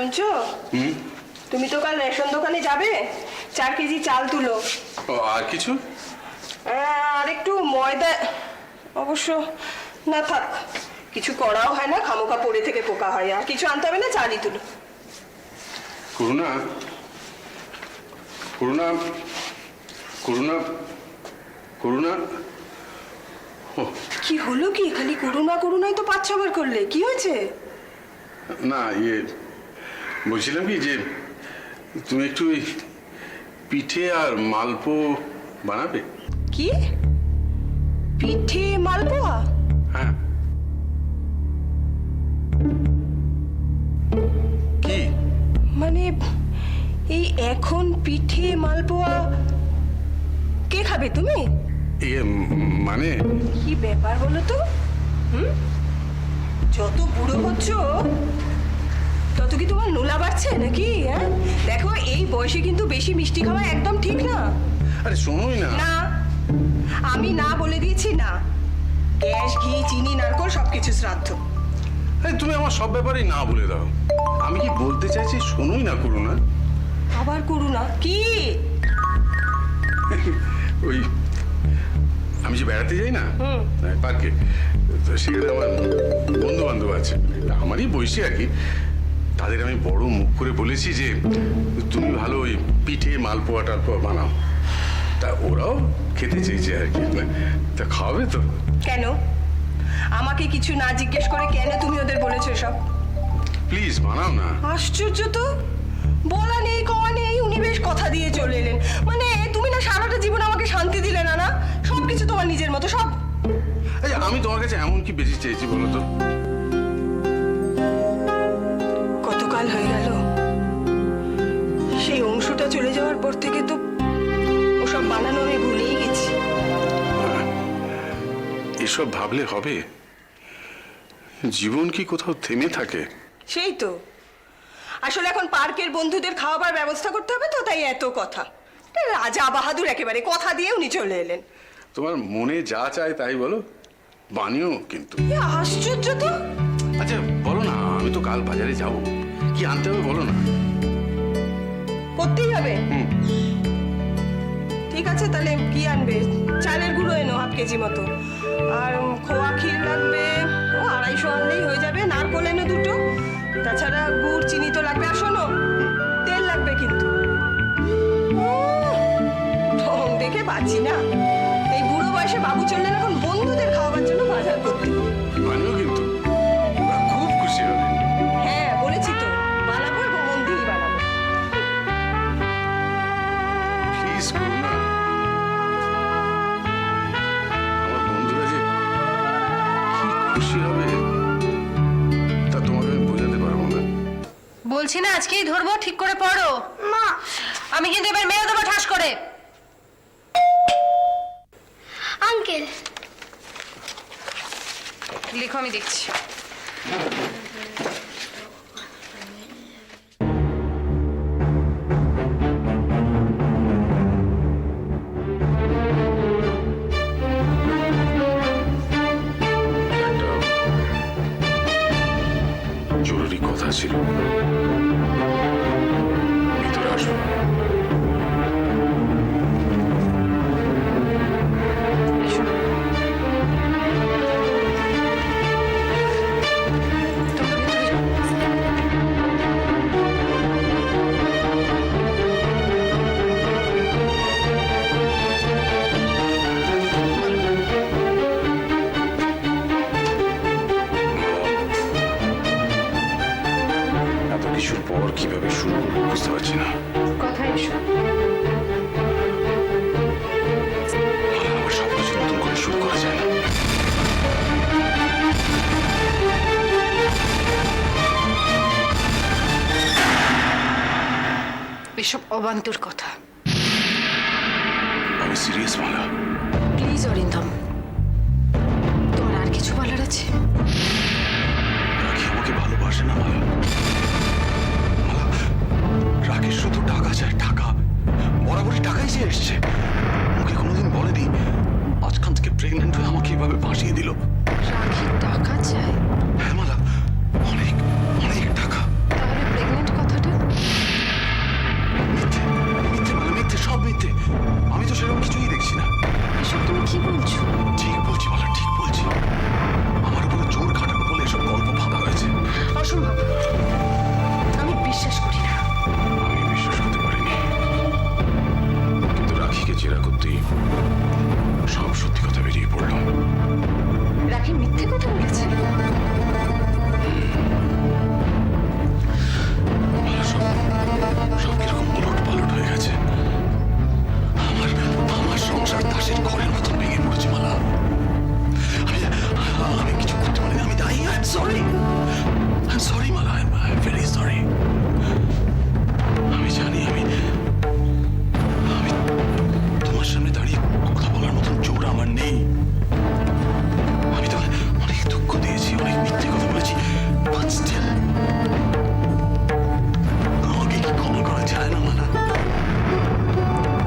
শুনছো? তুমি তো কাল রেশন দোকানে যাবে, 4 কেজি চাল তুলো। ও আর কিছু? আর একটু ময়দা। অবশ্য না থাক, কিছু করাও হয় না, খামোকা পড়ে থেকে পোকা হয়। আর কিছু আনতে হবে না, চালই তুলো। করুণা, করুণা, করুণা, করুণা। ও কি হলো কি? খালি করুণা করুণাই তো 5-6 বার করলে, কি হয়েছে? না, বলছিলাম কি যে তুমি একটু ওই পিঠে আর মালপো বানাবে। কি? পিঠে মালপোয়া? হ্যাঁ। কি মানে এই এখন পিঠে মালপোয়া কে খাবে? তুমি? মানে কি ব্যাপার বলো তো? যত বুড়ো হচ্ছ তত কি তোমার নোলা বাড়ছে নাকি? হ্যাঁ, দেখো এই বয়সে কিন্তু বেশি মিষ্টি খাওয়া একদম ঠিক না। আরে শোনোই না। না, আমি না বলে দিয়েছি। না, গ্যাস, ঘি, চিনি, নারকোল সবকিছু শ্রাদ্ধ। আরে তুমি আমার সব ব্যাপারেই না বলে দাও। আমি কি বলতে চাইছি শোনোই না, করুণা। আবার করুণা কি? ওই আমি যে বেড়াতে যাই না পার্কে, তো সেখানে আমার বন্ধু বান্ধব আছে, আমারই বয়সী আর কি। তাদের আমি বড় মুখ করে বলেছি যে তুমি ভালো ওই পিঠে মালপোয়া টালপোয়া বানাও। তা ওরাও খেতে চেয়েছে আর কি। তা খাওয়াবে তো? কেন? আমাকে কিছু না জিজ্ঞেস করে কেন তুমি ওদের বলেছো সব? প্লিজ বানাও না। আশ্চর্য তো, বলা নেই কওয়া নেই, উনি বেশ কথা দিয়ে চলে এলেন। মানে তুমি না সারাটা জীবন আমাকে শান্তি দিলে না। না, সবকিছু তোমার নিজের মতো সব। আচ্ছা, আমি তোমার কাছে এমন কি বেশি চেয়েছি বলো তো? কতকাল হয়ে গেল, সেই অংশটা চলে যাওয়ার পর থেকে তো ওসব বানানো আমি ভুলেই গেছি। এসব ভাবলে হবে? জীবন কি কোথাও থেমে থাকে? সেই তো, আসলে এখন পার্কের বন্ধুদের খাওয়াবার ব্যবস্থা করতে হবে, তো তাই এত কথা। রাজা বাহাদুর একেবারে, কথা দিয়ে উনি চলে এলেন। তোমার মনে যা চায় তাই বলো, বানিও কিন্তু। এ আশ্চর্য তো। আচ্ছা বলো না, আমি তো কাল বাজারে যাব, কি আনতে হবে বলো না। করতেই হবে। ঠিক আছে, তাহলে কি আনবে? চালের গুঁড়ো এনো 1/2 কেজি মতো, আর খোয়া ক্ষীর লাগবে 250 আনলেই হয়ে যাবে। নারকোল এনো 2টো, তাছাড়া গুড় চিনি তো লাগবে। আর শোনো, তেল লাগবে কিন্তু। ঢং দেখে বাঁচি না, এই বুড়ো বয়সে বাবু চললেন এখন বন্ধুদের খাওয়াবার জন্য বাজার করতে। বানিও কিন্তু, ওরা খুব খুশি হবে। হ্যাঁ বলেছি তো, বানাবো এবং মন দিয়েই বানাবো। প্লিজ করো না, আমার বন্ধুরা যে কি খুশি হবে তা তোমাকে আমি বোঝাতে পারবো না। বলছি না আজকেই ধরবো, ঠিক করে পড়ো। মা, আমি কিন্তু এবার মেরে দেবো ঠাস করে। আঙ্কেল লিখো, আমি দেখছি। একটা জরুরি কথা ছিল, ভিতরে আসো। এত কিছুর পর কিভাবে শুরু করবো বুঝতে পারছি না। কথা এসো। আবার সব কিছু নতুন করে শুরু করা যায় না। এসব অবান্তর কথা। আমি সিরিয়াস মালা। প্লিজ অরিন্দম, তোমার আর কিছু বলার আছে? রাখি আমাকে ভালোবাসে না মালা। মালা, রাখি শুধু টাকা চায়, টাকা। বরাবরই টাকাই চেয়ে এসছে। ওকে কোনোদিন বলেনি, আজকাল থেকে প্রেগনেন্ট হয়ে আমাকে এভাবে ফাঁসিয়ে দিল। রাখি টাকা চাই? হ্যাঁ মালা, অনেক অনেক টাকা। তাহলে প্রেগনেন্ট সব সত্যি কথা বেরিয়ে পড়লো। রাখি মিথ্যে কথা বলেছে? মালা, সব কিরকম উলট পালট হয়ে গেছে। আমার সংসার দাসের ঘরের মতন ভেঙে পড়েছে মালা। আমি কিছু করতে পারি না। আমি sorry Mala, I am very sorry. আমি জানি আমি তোমার সামনে দাঁড়িয়ে কথা বলার মতন জোর আমার নেই। আমি তোমায় অনেক দুঃখ দিয়েছি, অনেক মিথ্যে কথা বলেছি, বাট স্টিল আমাকে কি ক্ষমা করা যায় না মালা?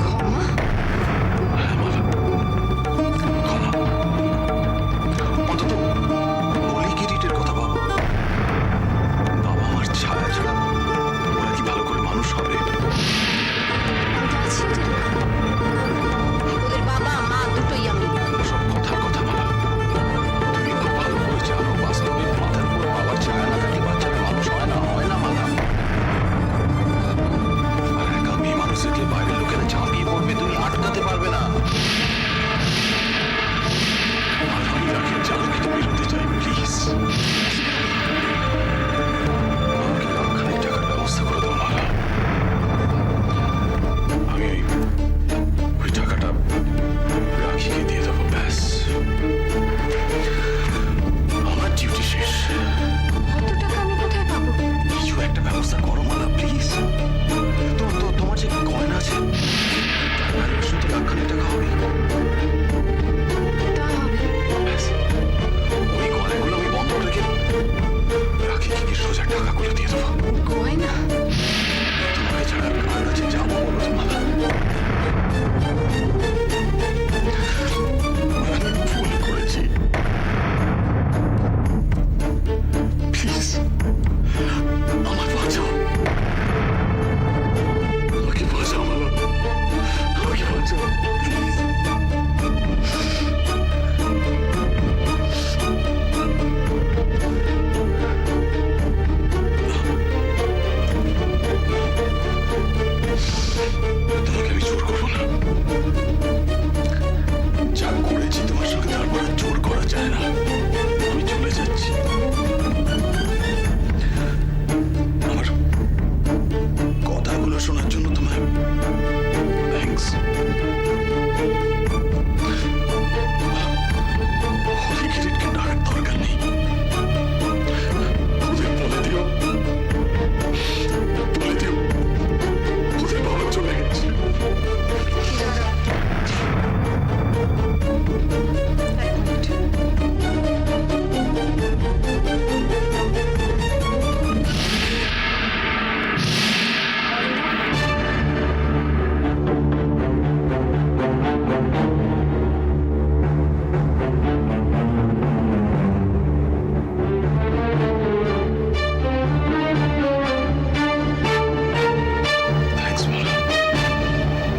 ক্ষমা? হ্যাঁ মালা, ক্ষমা। অন্তত বলি কিরিটের কথা ভাবো। বাবা মার ছায়া ছাড়া ওরা কি ভালো করে মানুষ হবে? আমি তো আছি ওদের। ওদের বাবা মা দুটোই আমি। সব কথার কথা মালা। তুমি খুব ভালো করে জানো বাস্তবে মাথার উপর বাবার ছায়া না থাকলে বাচ্চারা মানুষ হয় না মালা। আর একা মেয়ে মানুষ দেখলে বাইরের লোকেরা ঝাঁপিয়ে পড়বে, তুমি আটকাতে পারবে না। আর আমি রাখি চালকে বেরোতে চাই, প্লিজ। আমাকে লাখখানেক টাকার ব্যবস্থা করে দাও মালা। আমি ওই টাকাটা রাখিকে দিয়ে দেবো, ব্যাস। আমার ডিউটি শেষ। কত টাকা আমি কোথায় পাবো? কিছু একটা ব্যবস্থা করো মালা, প্লিজ। তোমার যে গয়না আছে তার ভ্যালুয়েশন তো লাখখানেক টাকা হবে। তা হবে। ব্যাস, ওই গয়নাগুলো আমি বন্ধ রেখে রাখিকে সোজা টাকাগুলো দিয়ে দেবো। গয়না? তোমাকে ছাড়া আর কার কাছে যাবো বলো তো মালা? আমি ভুল করেছি, প্লিজ আমার বাঁচাও। আমাকে বাঁচাও মালা, আমাকে বাঁচাও প্লিজ। তোমাকে আমি জোর করবো না। যা করেছি তোমার সঙ্গে তারপর আর জোর করা যায় না। আমি চলে যাচ্ছি। আমার কথাগুলো শোনার জন্য তোমায় থ্যাঙ্কস। হলি কিরিটকে ডাকার দরকার নেই। ওদের বলে দিও ওদের বাবা চলে গেছে। এক মিনিট। থ্যাঙ্কস মালা,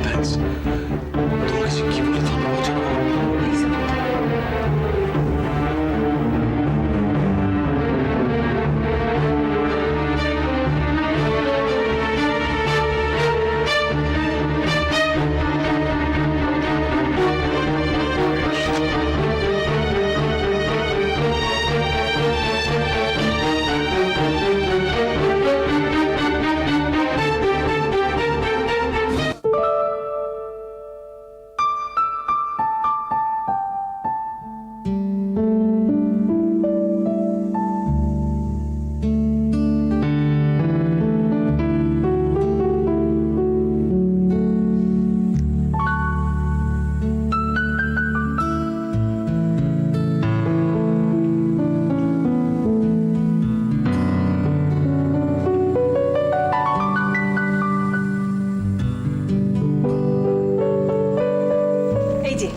থ্যাঙ্কস। তোমাকে যে কি বলে ধন্যবাদ জানাবো। এই যে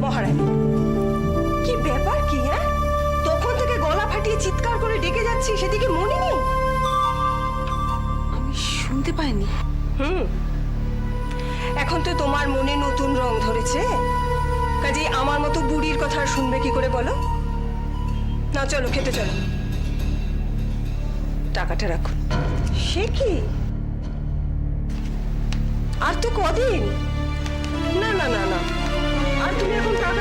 মহারানী, কি ব্যাপার কি? হ্যাঁ, তখন থেকে গলা ফাটিয়ে চিৎকার করে ডেকে যাচ্ছি, সেদিকে মনে নেই? আমি শুনতে পাইনি। এখন তো তোমার মনে নতুন রং ধরেছে, কাজে আমার মতো বুড়ির কথা আর শুনবে কি করে বলো? না, চলো খেতে চলো। টাকাটা রাখো। সে কি? আর তো কদিন। না না না না, আর তুমি এখন টাকা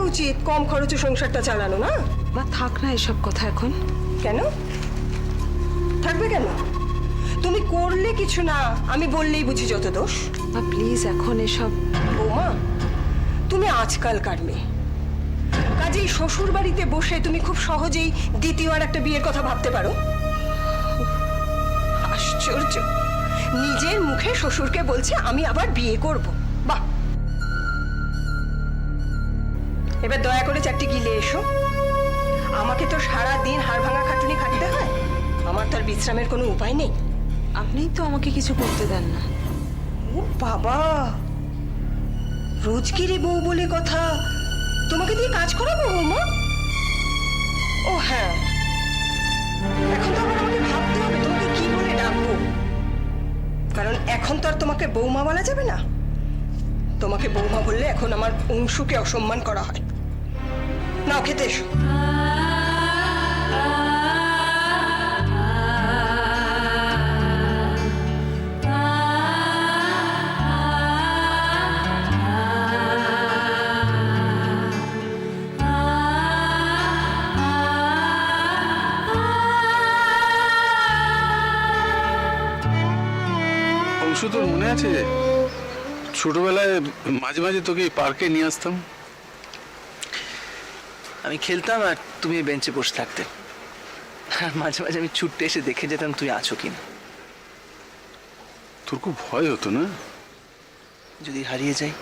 উচিত কম খরচে সংসারটা চালানো, না? মা থাক না এসব কথা এখন। কেন থাকবে কেন? তুমি করলে কিছু না, আমি বললেই বুঝি যত দোষ। মা প্লিজ এখন এসব। বৌমা, তুমি আজকালকার মেয়ে, কাজেই শ্বশুর বাড়িতে বসে তুমি খুব সহজেই দ্বিতীয় আর একটা বিয়ের কথা ভাবতে পারো। আশ্চর্য, নিজের মুখে শ্বশুরকে বলছে আমি আবার বিয়ে করব। বাহ, এবার দয়া করে চারটি গিলে এসো। আমাকে তো সারা দিন হাড় ভাঙা খাটুনি খাটতে হয়, আমার তো আর বিশ্রামের কোনো উপায় নেই। আপনিই তো আমাকে কিছু করতে দেন না। ও বাবা, রোজগিরি বউ বলে কথা, তোমাকে দিয়ে কাজ করাবো বৌমা? ও হ্যাঁ, এখন তো আবার আমাকে ভাবতে হবে তোমাকে কি বলে ডাকবো, কারণ এখন তো আর তোমাকে বৌমা বলা যাবে না। তোমাকে বৌমা বললে এখন আমার অংশুকে অসম্মান করা হয়। নাও খেতে এসো। অংশ, তোর মনে আছে ছোটবেলায় মাঝে মাঝে তোকে এই পার্কে নিয়ে আসতাম? আমি খেলতাম আর তুমি বেঞ্চে বসে থাকতে, আর মাঝে মাঝে আমি ছুটতে এসে দেখে যেতাম তুই আছো কিনা। তোর খুব ভয় হতো না যদি হারিয়ে যাই?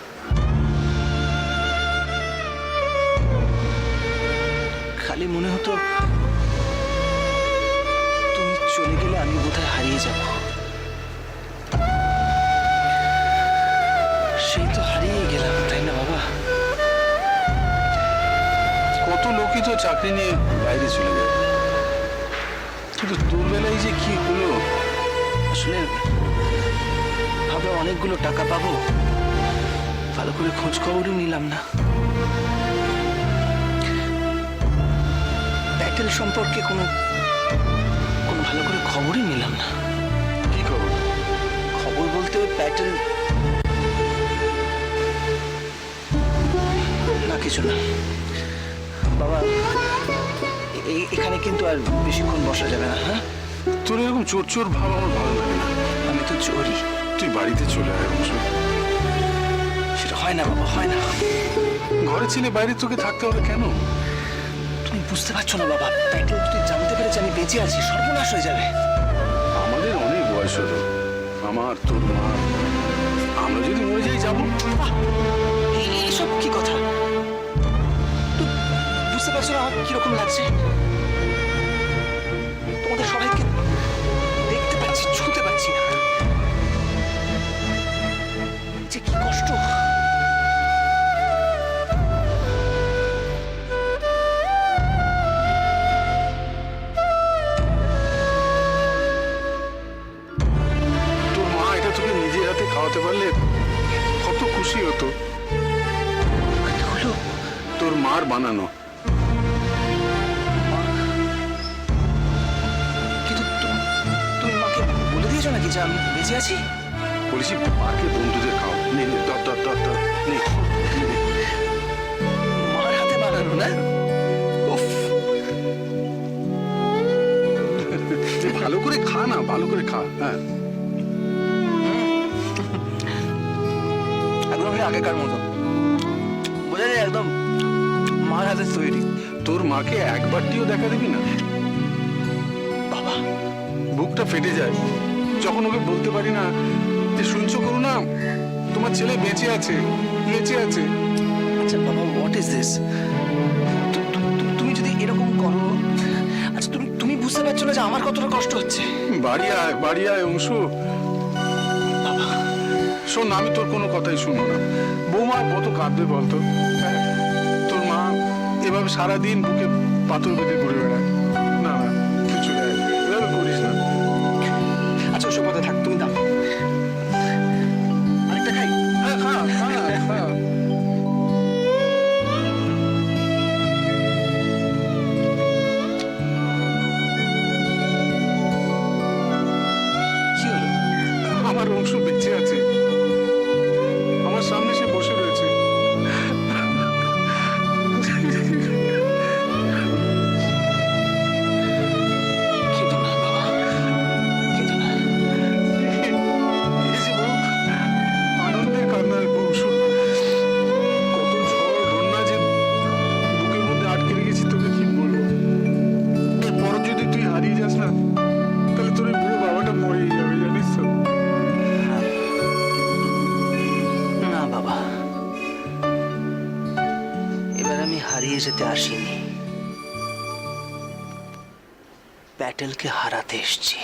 খালি মনে হতো তুমি চলে গেলে আমি বোধহয় হারিয়ে যাব। সেই তো হারিয়ে গেলাম, তাই না বাবা? কত লোকই তো চাকরি নিয়ে বাইরে চলে যায়, কিন্তু তোর বেলায় যে কি হলো? আসলে ভাবে অনেকগুলো টাকা পাবো, ভালো করে খোঁজ খবরই নিলাম না। প্যাটেল সম্পর্কে কোনো ভালো করে খবরই নিলাম না। কি খবর? খবর বলতে প্যাটেল না, কিছু না বাবা। এখানে কিন্তু আর বেশিক্ষণ বসা যাবে না। হ্যাঁ, তোর এরকম চোর চোর ভাব আমার ভালো লাগে না। আমি তো চোরই। তুই বাড়িতে চলে আয় অংশ। সেটা হয় না বাবা, হয় না। ঘরে ছেলে বাইরে তোকে থাকতে হবে কেন? তুমি বুঝতে পারছো না বাবা, প্যাটেল যদি জানতে পেরেছে আমি বেঁচে আছি, সর্বনাশ হয়ে যাবে। আমাদের অনেক বয়স হলো, আমার তোর মা, আমরা যদি মরে যাই যাবো। এইসব কি কথা? তুই বুঝতে পারছো না আমার কিরকম লাগছে? তোমাদের সবাইকে দেখতে পাচ্ছি, ছুঁতে পাচ্ছি না, যে কি কষ্ট। তোর মা এটা তোকে নিজের হাতে খাওয়াতে পারলে কত খুশি হতো। হলো তোর মার বানানো। কিন্তু তুমি মাকে বলে দিয়েছো নাকি যে আমি বেঁচে আছি? বলেছি পার্কে বন্ধুদের খাও। নে নে, ধর ধর ধর ধর, নে নে, নে। মার হাতে বানানো না? উফ, তুই ভালো করে খা না, ভালো করে খা। হ্যাঁ, একদম আগেকার মতো বোঝা যায়, একদম মার হাতে তৈরি। তোর মাকে একবারটিও দেখা দিবি না? বাবা, বুকটা ফেটে যায় যখন ওকে বলতে পারি না যে শুনছো করুণা, তোমার ছেলে বেঁচে আছে, বেঁচে আছে। আচ্ছা বাবা, হোয়াট ইজ দিস? তুমি যদি এরকম করো, আচ্ছা তুমি বুঝতে পারছো না যে আমার কতটা কষ্ট হচ্ছে? বাড়ি আয় অংশ। বাবা, শোন, আমি তোর কোনো কথাই শুনবো না। বৌমা কত কাঁদবে বলতো? হ্যাঁ, তোর মা এভাবে সারাদিন বুকে পাথর বেঁধে ঘুরে বেড়ায়। না না, তুই চলে আয়, এভাবে করিস না। আচ্ছা ওসব কথা থাক, তুমি দাও আরেকটা খাই। হ্যাঁ, খা খা খা। কি হলো? আমার অংশ বেঁচে আছে, আমার সামনে সে বসে রয়েছে। আমি হারিয়ে যেতে আসিনি, ব্যাটেলকে হারাতে এসেছি।